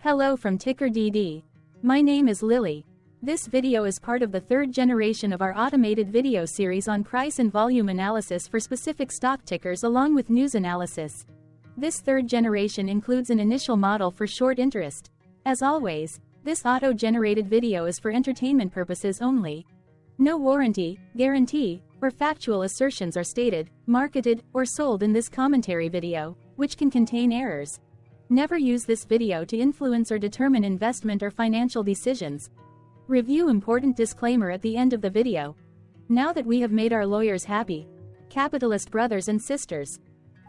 Hello from TickerDD. My name is Lily. This video is part of the third generation of our automated video series on price and volume analysis for specific stock tickers along with news analysis. This third generation includes an initial model for short interest. As always, this auto-generated video is for entertainment purposes only. No warranty, guarantee, or factual assertions are stated, marketed, or sold in this commentary video, which can contain errors. Never use this video to influence or determine investment or financial decisions. Review important disclaimer at the end of the video. Now that we have made our lawyers happy, capitalist brothers and sisters,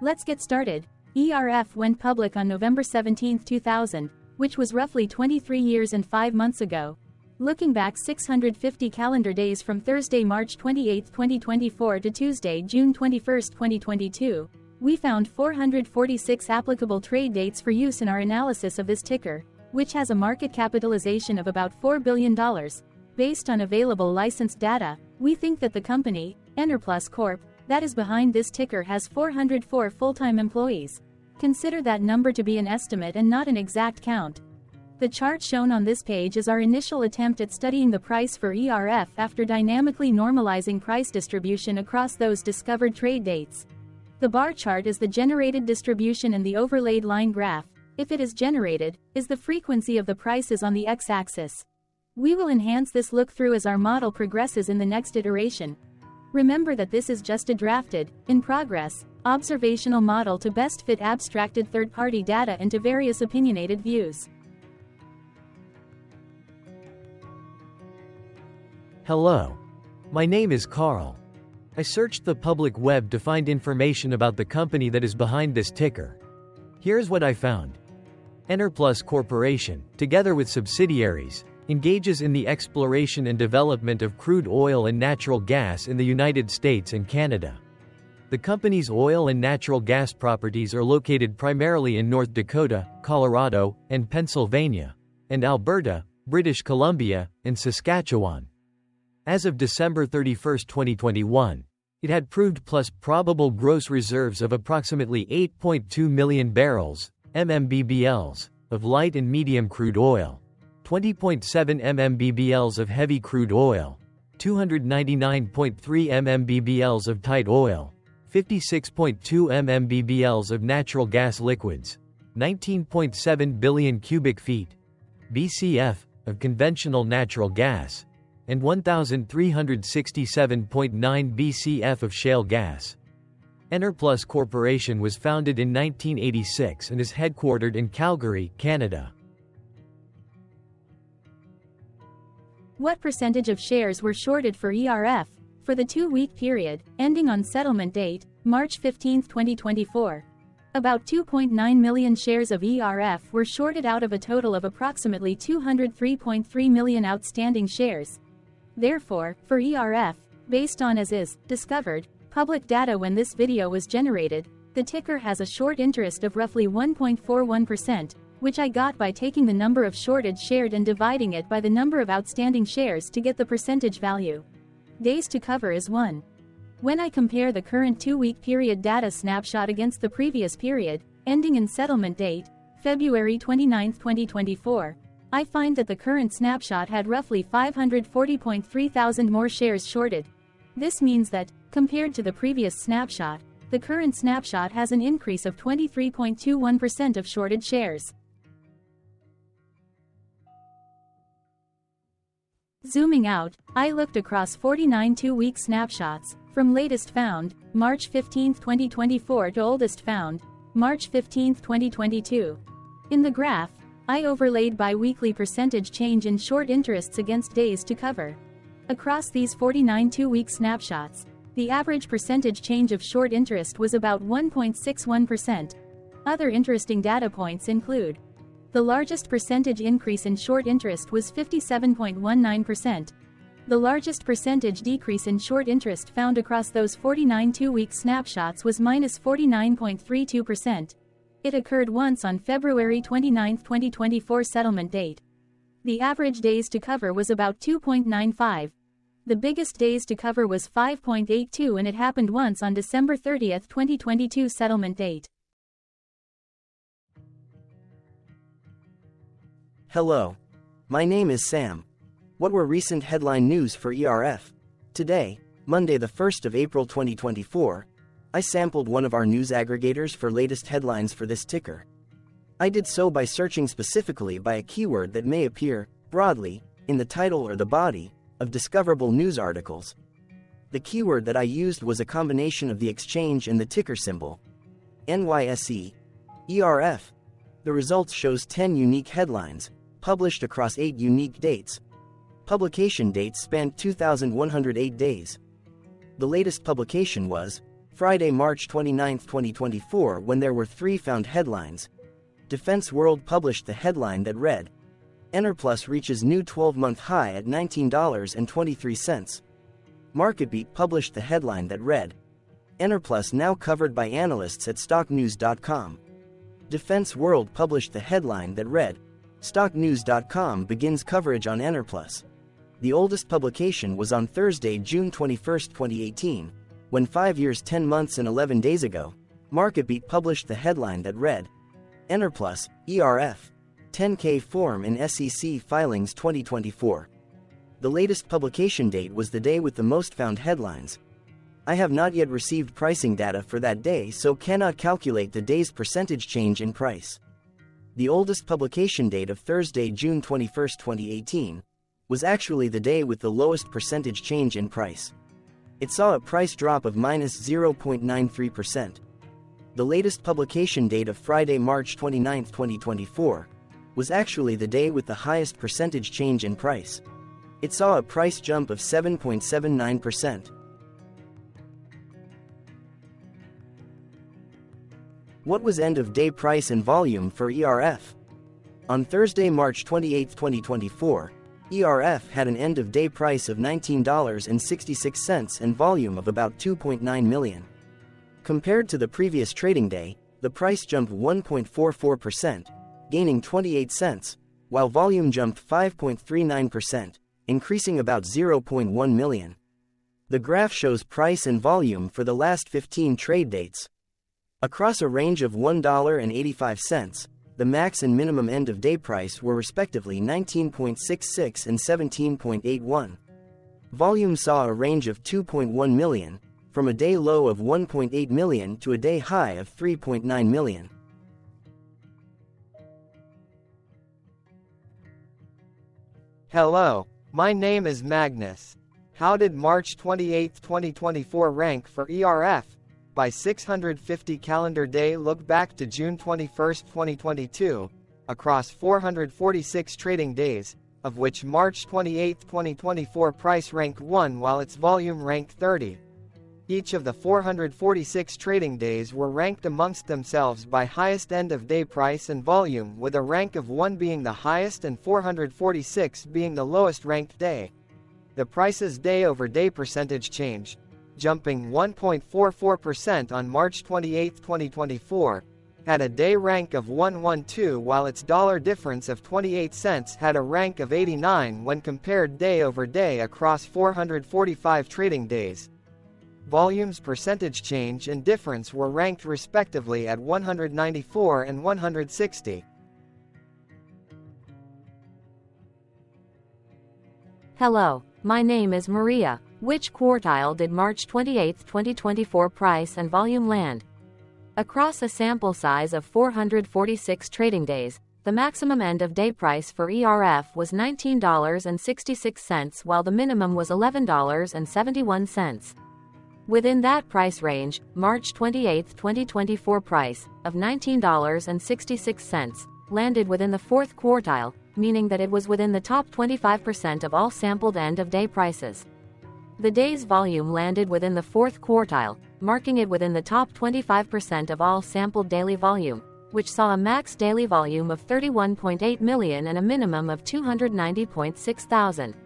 let's get started. ERF went public on November 17, 2000, which was roughly 23 years and 5 months ago. Looking back 650 calendar days from Thursday, March 28, 2024 to Tuesday, June 21, 2022, we found 446 applicable trade dates for use in our analysis of this ticker, which has a market capitalization of about $4 billion. Based on available licensed data, we think that the company, Enerplus Corp., that is behind this ticker has 404 full-time employees. Consider that number to be an estimate and not an exact count. The chart shown on this page is our initial attempt at studying the price for ERF after dynamically normalizing price distribution across those discovered trade dates. The bar chart is the generated distribution and the overlaid line graph, if it is generated, is the frequency of the prices on the x-axis. We will enhance this look-through as our model progresses in the next iteration. Remember that this is just a drafted, in progress, observational model to best fit abstracted third-party data into various opinionated views. Hello. My name is Carl. I searched the public web to find information about the company that is behind this ticker. Here's what I found. Enerplus Corporation, together with subsidiaries, engages in the exploration and development of crude oil and natural gas in the United States and Canada. The company's oil and natural gas properties are located primarily in North Dakota, Colorado, and Pennsylvania, and Alberta, British Columbia, and Saskatchewan. As of December 31, 2021, it had proved plus probable gross reserves of approximately 8.2 million barrels, MMBBLs, of light and medium crude oil, 20.7 MMBBLs of heavy crude oil, 299.3 MMBBLs of tight oil, 56.2 MMBBLs of natural gas liquids, 19.7 billion cubic feet, BCF, of conventional natural gas, and 1,367.9 BCF of shale gas. Enerplus Corporation was founded in 1986 and is headquartered in Calgary, Canada. What percentage of shares were shorted for ERF for the 2-week period, ending on settlement date, March 15, 2024? About 2.9 million shares of ERF were shorted out of a total of approximately 203.3 million outstanding shares. Therefore, for ERF, based on as is discovered public data when this video was generated, the ticker has a short interest of roughly 1.41%, which I got by taking the number of shorted shared and dividing it by the number of outstanding shares to get the percentage value. Days to cover is 1. When I compare the current 2-week period data snapshot against the previous period, ending in settlement date, February 29, 2024, I find that the current snapshot had roughly 540.3 thousand more shares shorted. This means that, compared to the previous snapshot, the current snapshot has an increase of 23.21% of shorted shares. Zooming out, I looked across 49 2-week snapshots, from latest found, March 15, 2024 to oldest found, March 15, 2022. In the graph, I overlaid bi-weekly percentage change in short interests against days to cover. Across these 49 2-week snapshots, the average percentage change of short interest was about 1.61%. Other interesting data points include: the largest percentage increase in short interest was 57.19%. The largest percentage decrease in short interest found across those 49 2-week snapshots was minus 49.32%. It occurred once on February 29, 2024 settlement date. The average days to cover was about 2.95. The biggest days to cover was 5.82 and it happened once on December 30, 2022 settlement date. Hello. My name is Sam. What were recent headline news for ERF? Today, Monday the 1st of April 2024, I sampled one of our news aggregators for latest headlines for this ticker. I did so by searching specifically by a keyword that may appear, broadly, in the title or the body, of discoverable news articles. The keyword that I used was a combination of the exchange and the ticker symbol. NYSE. ERF. The results shows 10 unique headlines, published across 8 unique dates. Publication dates spanned 2,108 days. The latest publication was Friday, March 29, 2024, when there were 3 found headlines. Defense World published the headline that read, EnerPlus reaches new 12-month high at $19.23. MarketBeat published the headline that read, EnerPlus now covered by analysts at stocknews.com. Defense World published the headline that read, stocknews.com begins coverage on EnerPlus. The oldest publication was on Thursday, June 21, 2018, when 5 years, 10 months and 11 days ago, MarketBeat published the headline that read, EnerPlus, ERF, 10K form in SEC filings 2024. The latest publication date was the day with the most found headlines. I have not yet received pricing data for that day, so cannot calculate the day's percentage change in price. The oldest publication date of Thursday, June 21, 2018, was actually the day with the lowest percentage change in price. It saw a price drop of -0.93%. The latest publication date of Friday, March 29, 2024, was actually the day with the highest percentage change in price. It saw a price jump of 7.79%. What was end-of-day price and volume for ERF? On Thursday, March 28, 2024, ERF had an end-of-day price of $19.66 and volume of about 2.9 million. Compared to the previous trading day, the price jumped 1.44%, gaining 28 cents, while volume jumped 5.39%, increasing about 0.1 million. The graph shows price and volume for the last 15 trade dates. Across a range of $1.85, the max and minimum end-of-day price were respectively 19.66 and 17.81. Volume saw a range of 2.1 million, from a day low of 1.8 million to a day high of 3.9 million. Hello, my name is Magnus. How did March 28, 2024 rank for ERF? By 650 calendar day look back to June 21, 2022, across 446 trading days, of which March 28, 2024 price ranked 1 while its volume ranked 30. Each of the 446 trading days were ranked amongst themselves by highest end-of-day price and volume, with a rank of 1 being the highest and 446 being the lowest ranked day. The price's day-over-day percentage change, jumping 1.44% on March 28, 2024, had a day rank of 112, while its dollar difference of 28 cents had a rank of 89 when compared day over day across 445 trading days. Volume's percentage change and difference were ranked respectively at 194 and 160. Hello, my name is Maria. Which quartile did March 28, 2024 price and volume land? Across a sample size of 446 trading days, the maximum end-of-day price for ERF was $19.66 while the minimum was $11.71. Within that price range, March 28, 2024 price, of $19.66, landed within the fourth quartile, meaning that it was within the top 25% of all sampled end-of-day prices. The day's volume landed within the fourth quartile, marking it within the top 25% of all sampled daily volume, which saw a max daily volume of 31.8 million and a minimum of 290.6 thousand.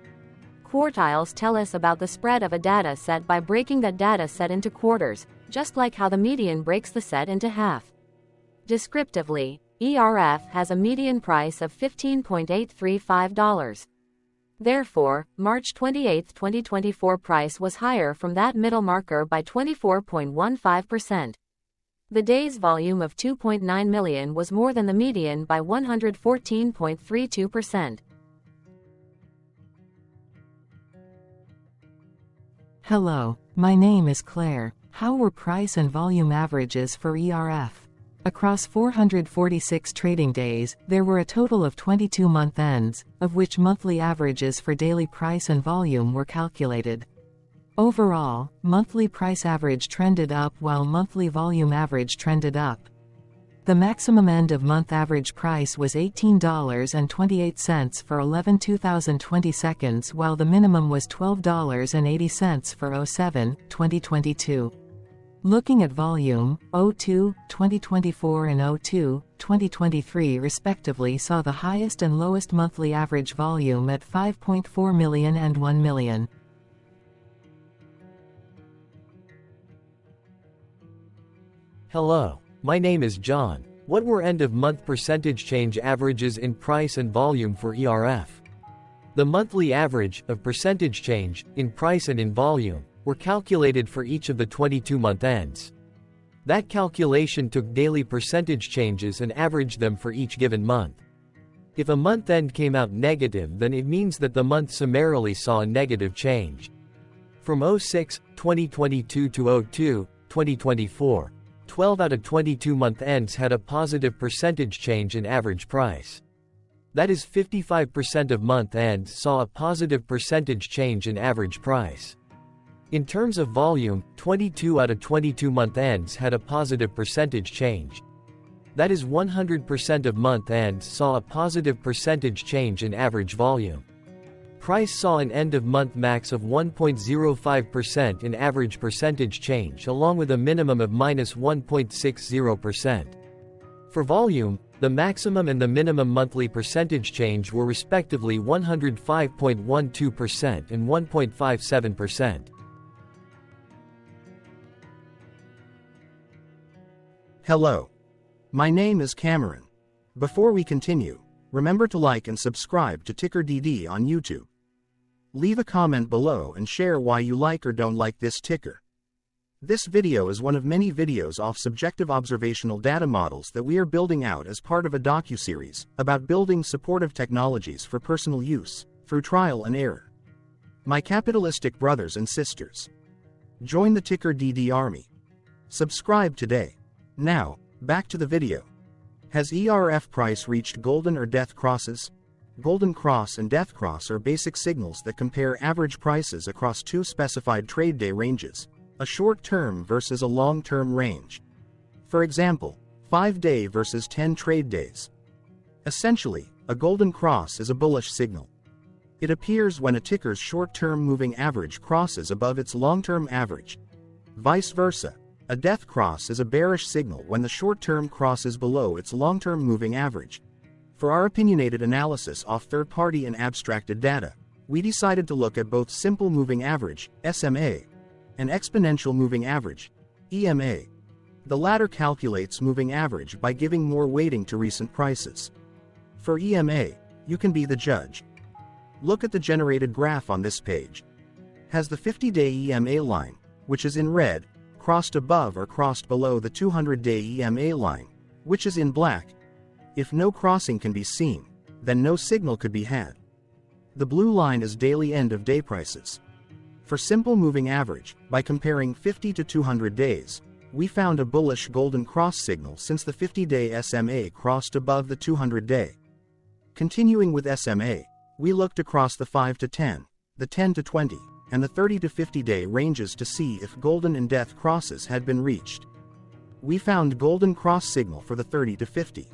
Quartiles tell us about the spread of a data set by breaking that data set into quarters, just like how the median breaks the set into half. Descriptively, ERF has a median price of $15.835. Therefore, March 28, 2024 price was higher from that middle marker by 24.15%. The day's volume of 2.9 million was more than the median by 114.32%. Hello, my name is Claire. How were price and volume averages for ERF? Across 446 trading days, there were a total of 22 month ends, of which monthly averages for daily price and volume were calculated. Overall, monthly price average trended up while monthly volume average trended up. The maximum end of month average price was $18.28 for 11/2020 seconds, while the minimum was $12.80 for 07/2022. Looking at volume, 02/2024 and 02/2023 respectively saw the highest and lowest monthly average volume at 5.4 million and 1 million. Hello, my name is John. What were end-of-month percentage change averages in price and volume for ERF? The monthly average of percentage change in price and in volume were calculated for each of the 22-month ends. That calculation took daily percentage changes and averaged them for each given month. If a month end came out negative, then it means that the month summarily saw a negative change. From 06/2022 to 02/2024, 12 out of 22 month ends had a positive percentage change in average price. That is, 55% of month ends saw a positive percentage change in average price. In terms of volume, 22 out of 22 month ends had a positive percentage change. That is, 100% of month ends saw a positive percentage change in average volume. Price saw an end-of-month max of 1.05% in average percentage change, along with a minimum of -1.60%. For volume, the maximum and the minimum monthly percentage change were respectively 105.12% and 1.57%. Hello. My name is Cameron. Before we continue, remember to like and subscribe to TickerDD on YouTube. Leave a comment below and share why you like or don't like this ticker. This video is one of many videos off subjective observational data models that we are building out as part of a docuseries about building supportive technologies for personal use, through trial and error. My capitalistic brothers and sisters, join the TickerDD army. Subscribe today. Now, back to the video. Has ERF price reached golden or death crosses? Golden cross and death cross are basic signals that compare average prices across two specified trade day ranges, a short-term versus a long-term range. For example, 5-day versus 10 trade days. Essentially, a golden cross is a bullish signal. It appears when a ticker's short-term moving average crosses above its long-term average. Vice versa, a death cross is a bearish signal when the short-term crosses below its long-term moving average. For our opinionated analysis off third-party and abstracted data, we decided to look at both simple moving average, SMA, and exponential moving average, EMA. The latter calculates moving average by giving more weighting to recent prices. For EMA, you can be the judge. Look at the generated graph on this page. Has the 50-day EMA line, which is in red, crossed above or crossed below the 200-day EMA line, which is in black? If no crossing can be seen, then no signal could be had. The blue line is daily end-of-day prices. For simple moving average, by comparing 50 to 200 days, we found a bullish golden cross signal since the 50-day SMA crossed above the 200-day. Continuing with SMA, we looked across the 5 to 10, the 10 to 20, and the 30 to 50-day ranges to see if golden and death crosses had been reached. We found golden cross signal for the 30 to 50.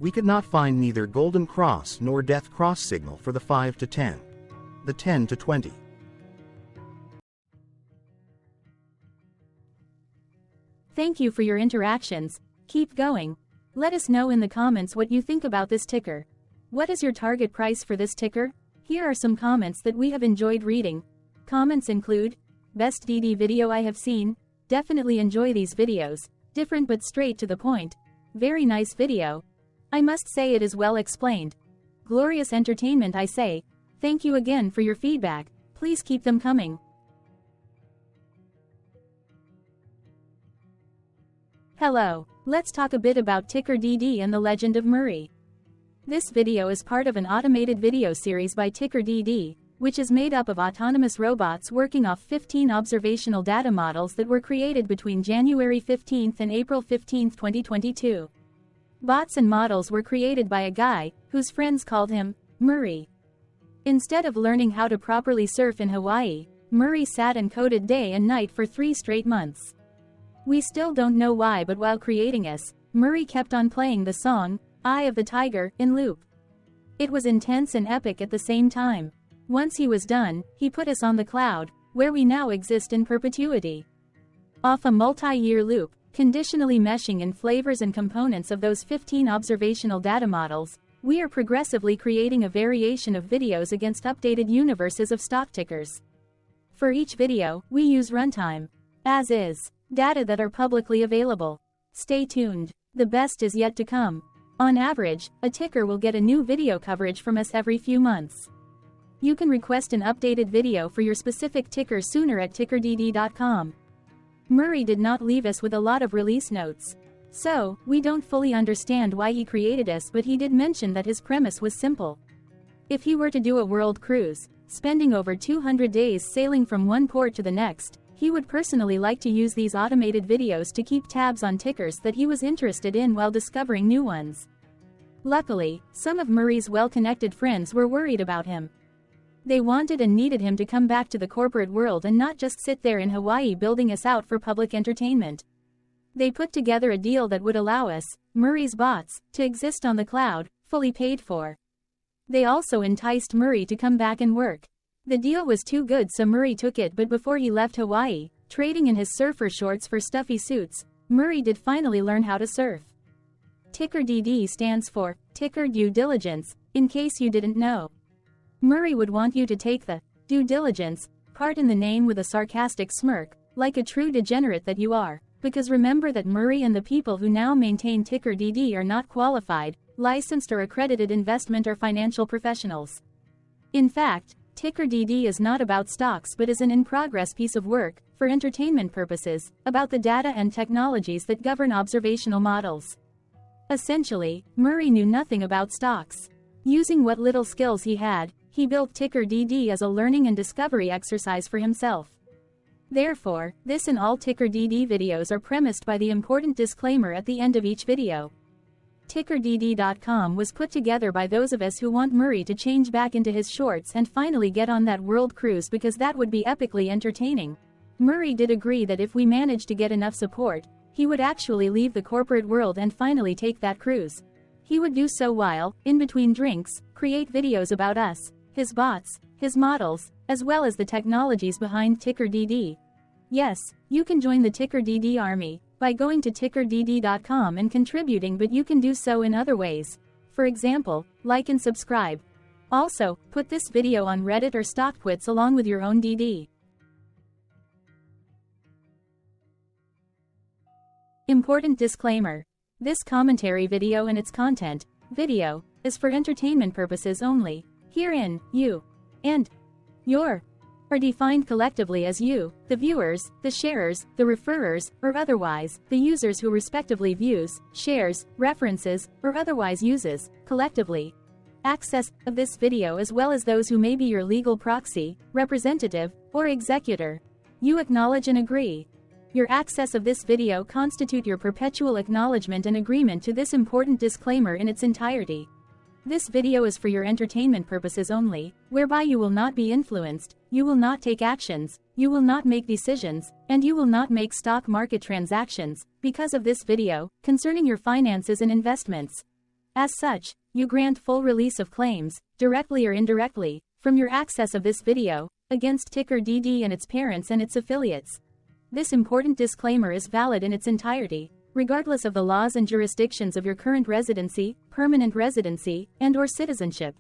We could not find neither golden cross nor death cross signal for the 5 to 10, the 10 to 20. Thank you for your interactions. Keep going. Let us know in the comments what you think about this ticker. What is your target price for this ticker? Here are some comments that we have enjoyed reading. Comments include, best DD video I have seen, definitely enjoy these videos, different but straight to the point. Very nice video. I must say it is well explained. Glorious entertainment I say. Thank you again for your feedback, please keep them coming. Hello, let's talk a bit about TickerDD and the legend of Murray. This video is part of an automated video series by TickerDD, which is made up of autonomous robots working off 15 observational data models that were created between January 15 and April 15, 2022. Bots and models were created by a guy, whose friends called him Murray. Instead of learning how to properly surf in Hawaii, Murray sat and coded day and night for 3 straight months. We still don't know why, but while creating us, Murray kept on playing the song, Eye of the Tiger, in loop. It was intense and epic at the same time. Once he was done, he put us on the cloud, where we now exist in perpetuity. Off a multi-year loop, conditionally meshing in flavors and components of those 15 observational data models, we are progressively creating a variation of videos against updated universes of stock tickers. For each video, we use runtime, as is, data that are publicly available. Stay tuned. The best is yet to come. On average, a ticker will get a new video coverage from us every few months. You can request an updated video for your specific ticker sooner at TickerDD.com. Murray did not leave us with a lot of release notes. So, we don't fully understand why he created us, but he did mention that his premise was simple. If he were to do a world cruise, spending over 200 days sailing from one port to the next, he would personally like to use these automated videos to keep tabs on tickers that he was interested in while discovering new ones. Luckily, some of Murray's well-connected friends were worried about him. They wanted and needed him to come back to the corporate world and not just sit there in Hawaii building us out for public entertainment. They put together a deal that would allow us, Murray's bots, to exist on the cloud, fully paid for. They also enticed Murray to come back and work. The deal was too good, so Murray took it, but before he left Hawaii, trading in his surfer shorts for stuffy suits, Murray did finally learn how to surf. TickerDD stands for Ticker Due Diligence, in case you didn't know. Murray would want you to take the due diligence part in the name with a sarcastic smirk, like a true degenerate that you are, because remember that Murray and the people who now maintain TickerDD are not qualified, licensed or accredited investment or financial professionals. In fact, TickerDD is not about stocks but is an in-progress piece of work, for entertainment purposes, about the data and technologies that govern observational models. Essentially, Murray knew nothing about stocks. Using what little skills he had, he built TickerDD as a learning and discovery exercise for himself. Therefore, this and all TickerDD videos are premised by the important disclaimer at the end of each video. TickerDD.com was put together by those of us who want Murray to change back into his shorts and finally get on that world cruise, because that would be epically entertaining. Murray did agree that if we managed to get enough support, he would actually leave the corporate world and finally take that cruise. He would do so while, in between drinks, create videos about us, his bots, his models, as well as the technologies behind TickerDD. Yes, you can join the TickerDD army by going to TickerDD.com and contributing, but you can do so in other ways. For example, like and subscribe. Also, put this video on Reddit or StockTwits along with your own DD. Important disclaimer. This commentary video and its content, video, is for entertainment purposes only. Herein, you and your are defined collectively as you, the viewers, the sharers, the referrers, or otherwise, the users who respectively views, shares, references, or otherwise uses, collectively, access of this video, as well as those who may be your legal proxy, representative, or executor. You acknowledge and agree. Your access of this video constitute your perpetual acknowledgement and agreement to this important disclaimer in its entirety. This video is for your entertainment purposes only, whereby you will not be influenced, you will not take actions, you will not make decisions, and you will not make stock market transactions, because of this video, concerning your finances and investments. As such, you grant full release of claims, directly or indirectly, from your access of this video, against TickerDD and its parents and its affiliates. This important disclaimer is valid in its entirety, regardless of the laws and jurisdictions of your current residency, permanent residency, and/or citizenship.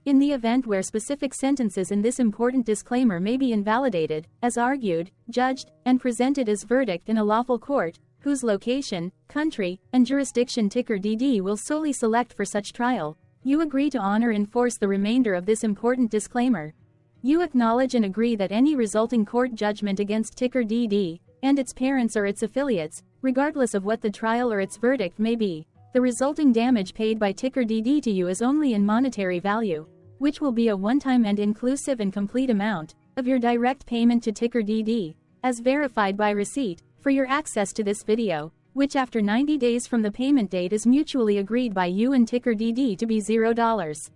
In the event where specific sentences in this important disclaimer may be invalidated, as argued, judged, and presented as verdict in a lawful court, whose location, country, and jurisdiction TickerDD will solely select for such trial, you agree to honor and enforce the remainder of this important disclaimer. You acknowledge and agree that any resulting court judgment against TickerDD, and its parents or its affiliates, Regardless of what the trial or its verdict may be, the resulting damage paid by TickerDD to you is only in monetary value, which will be a one-time and inclusive and complete amount of your direct payment to TickerDD, as verified by receipt, for your access to this video, which after 90 days from the payment date is mutually agreed by you and TickerDD to be $0.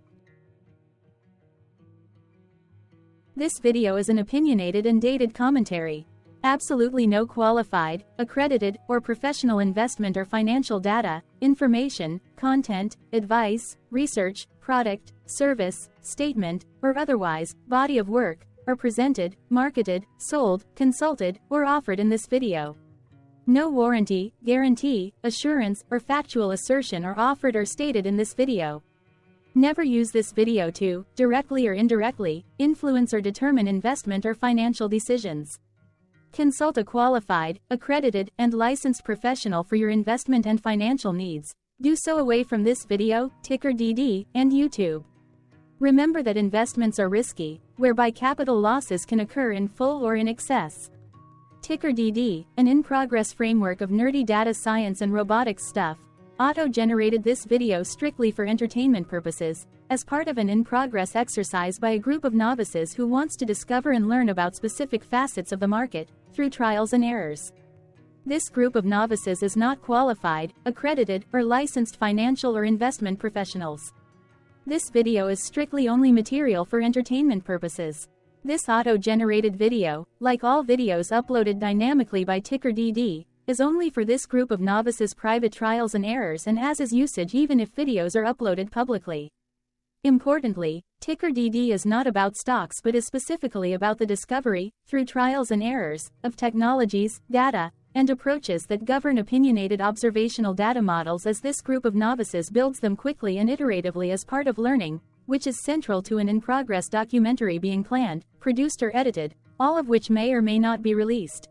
This video is an opinionated and dated commentary. Absolutely no qualified, accredited, or professional investment or financial data, information, content, advice, research, product, service, statement, or otherwise, body of work, are presented, marketed, sold, consulted, or offered in this video. No warranty, guarantee, assurance, or factual assertion are offered or stated in this video. Never use this video to, directly or indirectly, influence or determine investment or financial decisions. Consult a qualified, accredited, and licensed professional for your investment and financial needs. Do so away from this video, TickerDD, and YouTube. Remember that investments are risky, whereby capital losses can occur in full or in excess. TickerDD, an in-progress framework of nerdy data science and robotics stuff, auto-generated this video strictly for entertainment purposes, as part of an in-progress exercise by a group of novices who wants to discover and learn about specific facets of the market, through trials and errors. This group of novices is not qualified, accredited, or licensed financial or investment professionals. This video is strictly only material for entertainment purposes. This auto-generated video, like all videos uploaded dynamically by TickerDD, is only for this group of novices' private trials and errors and as is usage even if videos are uploaded publicly. Importantly, TickerDD is not about stocks but is specifically about the discovery, through trials and errors, of technologies, data, and approaches that govern opinionated observational data models as this group of novices builds them quickly and iteratively as part of learning, which is central to an in-progress documentary being planned, produced or edited, all of which may or may not be released.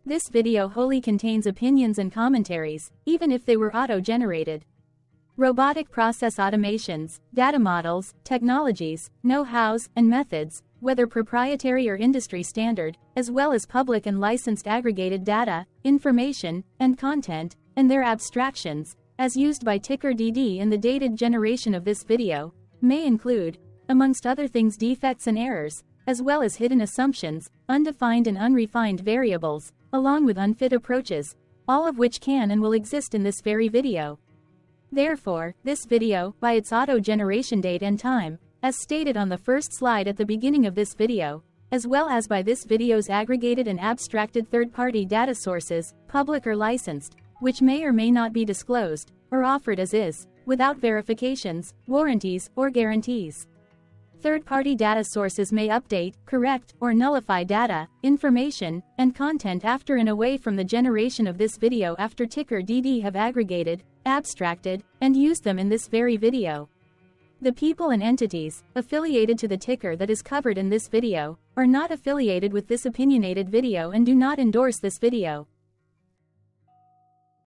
This video wholly contains opinions and commentaries, even if they were auto-generated. Robotic process automations, data models, technologies, know-hows, and methods, whether proprietary or industry standard, as well as public and licensed aggregated data, information, and content, and their abstractions, as used by TickerDD in the dated generation of this video, may include, amongst other things, defects and errors, as well as hidden assumptions, undefined and unrefined variables, along with unfit approaches, all of which can and will exist in this very video. Therefore, this video, by its auto-generation date and time, as stated on the first slide at the beginning of this video, as well as by this video's aggregated and abstracted third-party data sources, public or licensed, which may or may not be disclosed, or offered as is, without verifications, warranties, or guarantees. Third-party data sources may update, correct, or nullify data, information, and content after and away from the generation of this video after TickerDD have aggregated, abstracted, and used them in this very video. The people and entities, affiliated to the ticker that is covered in this video, are not affiliated with this opinionated video and do not endorse this video.